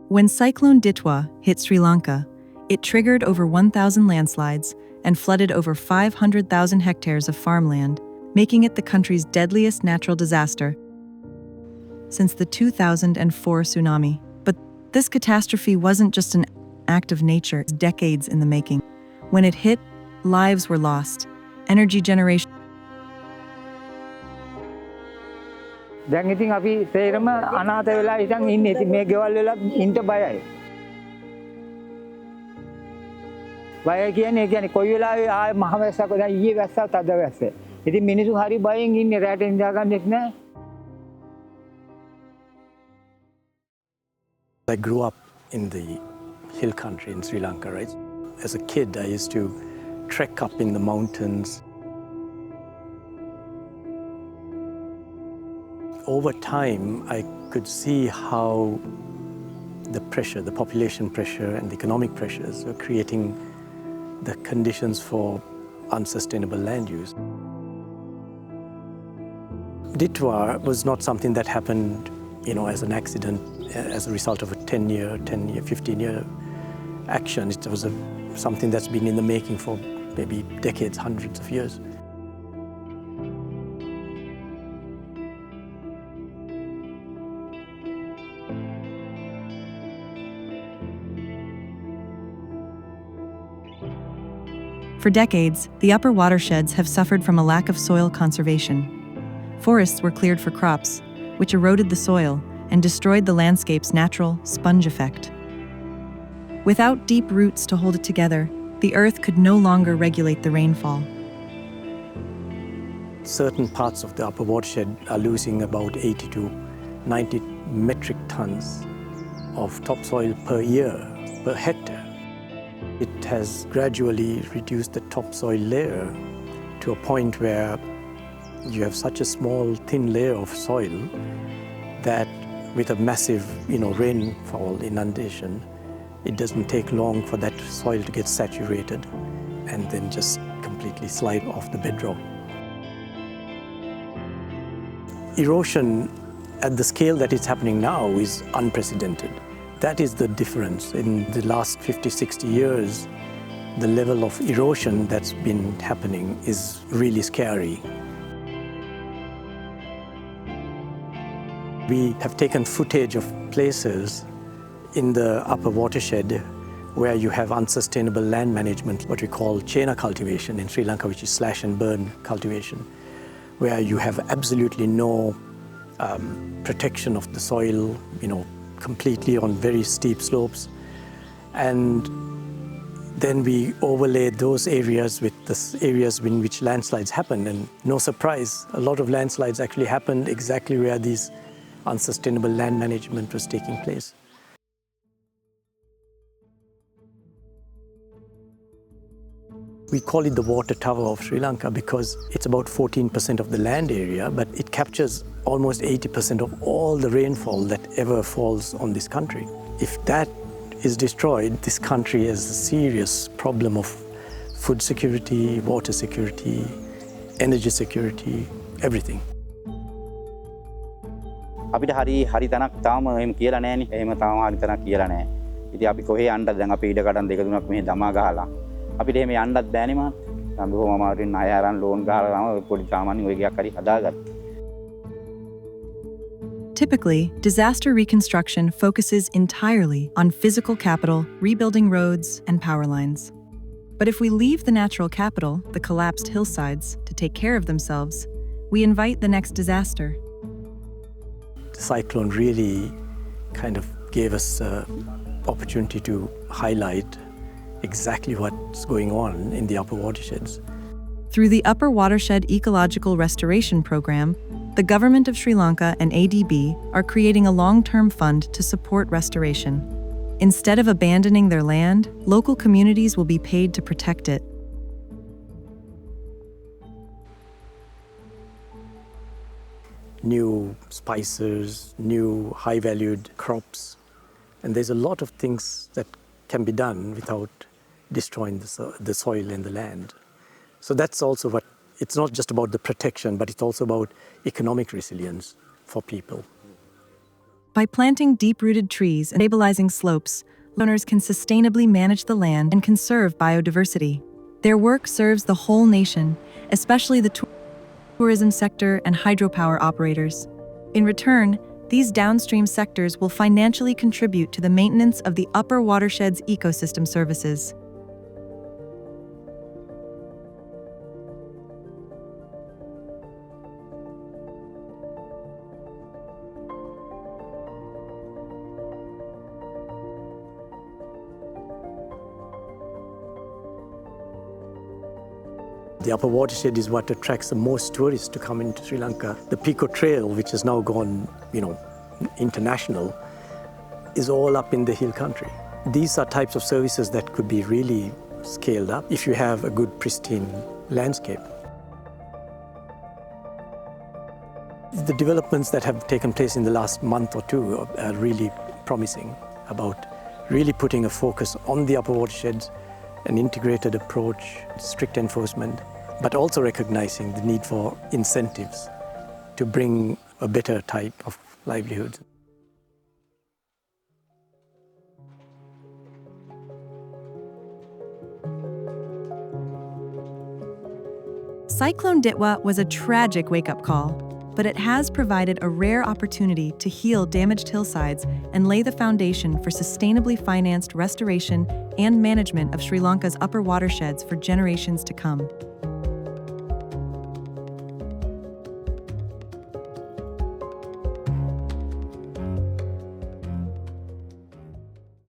When Cyclone Ditwah hit Sri Lanka, it triggered over 1,000 landslides and flooded over 500,000 hectares of farmland, making it the country's deadliest natural disaster since the 2004 tsunami. But this catastrophe wasn't just an act of nature, it's decades in the making. When it hit, lives were lost, energy generation. දැන් ඉතින් අපි තේරම අනාථ වෙලා ඉතින් ඉන්නේ. ඉතින් මේ ගෙවල් වල ඉන්න බයයි. බය කියන්නේ කොයි වෙලාවෙ ආයෙ මහ වැස්සක් දැන් ඊයේ වැස්සක් අද වැස්ස. ඉතින් මිනිස්සු හරි බයෙන් ඉන්නේ රැට නිදා ගන්නෙත් නැහැ. I grew up in the hill country in Sri Lanka, right? As a kid, I used to trek up in the mountains. Over time, I could see how the pressure, the population pressure and the economic pressures were creating the conditions for unsustainable land use. Ditwah was not something that happened, as an accident, as a result of a 10-year, 15-year action. It was something that's been in the making for maybe decades, hundreds of years. For decades, the upper watersheds have suffered from a lack of soil conservation. Forests were cleared for crops, which eroded the soil and destroyed the landscape's natural sponge effect. Without deep roots to hold it together, the earth could no longer regulate the rainfall. Certain parts of the upper watershed are losing about 80 to 90 metric tons of topsoil per year, per hectare. It has gradually reduced the topsoil layer to a point where you have such a small, thin layer of soil that with a massive, rainfall, inundation, it doesn't take long for that soil to get saturated and then just completely slide off the bedrock. Erosion at the scale that it's happening now is unprecedented. That is the difference. In the last 50, 60 years, the level of erosion that's been happening is really scary. We have taken footage of places in the upper watershed where you have unsustainable land management, what we call chaina cultivation in Sri Lanka, which is slash and burn cultivation, where you have absolutely no protection of the soil, completely on very steep slopes. And then we overlay those areas with the areas in which landslides happen. And no surprise, a lot of landslides actually happened exactly where these unsustainable land management was taking place. We call it the water tower of Sri Lanka because it's about 14% of the land area, but it captures almost 80% of all the rainfall that ever falls on this country. If that is destroyed, this country has a serious problem of food security, water security, energy security, everything. අපිට හරි තනක් තාම එහෙම කියලා නැහැනේ. එහෙම තාම හරි තනක් කියලා නැහැ. ඉතින් අපි කොහේ යන්නද දැන් අපි ඉඩ කඩන් දෙක තුනක් මෙහෙ දමා ගහලා. අපිට එහෙම යන්නත් බෑනේ මාත්. අපි බොහොම අමාරුවෙන් ණය අරන් ලෝන් ගහලා තමයි පොඩි සාමාන්‍ය ඔය ගයක් හරි හදාගත්තා. Typically, disaster reconstruction focuses entirely on physical capital, rebuilding roads, and power lines. But if we leave the natural capital, the collapsed hillsides, to take care of themselves, we invite the next disaster. The cyclone really kind of gave us an opportunity to highlight exactly what's going on in the upper watersheds. Through the Upper Watershed Ecological Restoration Program, the government of Sri Lanka and ADB are creating a long-term fund to support restoration. Instead of abandoning their land, local communities will be paid to protect it. New spices, new high-valued crops, and there's a lot of things that can be done without destroying the soil and the land. So that's also what, it's not just about the protection, but it's also about economic resilience for people. By planting deep-rooted trees and stabilizing slopes, owners can sustainably manage the land and conserve biodiversity. Their work serves the whole nation, especially the tourism sector and hydropower operators. In return, these downstream sectors will financially contribute to the maintenance of the upper watershed's ecosystem services. The upper watershed is what attracts the most tourists to come into Sri Lanka. The Pico Trail, which has now gone, international, is all up in the hill country. These are types of services that could be really scaled up if you have a good, pristine landscape. The developments that have taken place in the last month or two are really promising about really putting a focus on the upper watersheds, an integrated approach, strict enforcement, but also recognizing the need for incentives to bring a better type of livelihood. Cyclone Ditwah was a tragic wake-up call, but it has provided a rare opportunity to heal damaged hillsides and lay the foundation for sustainably financed restoration and management of Sri Lanka's upper watersheds for generations to come.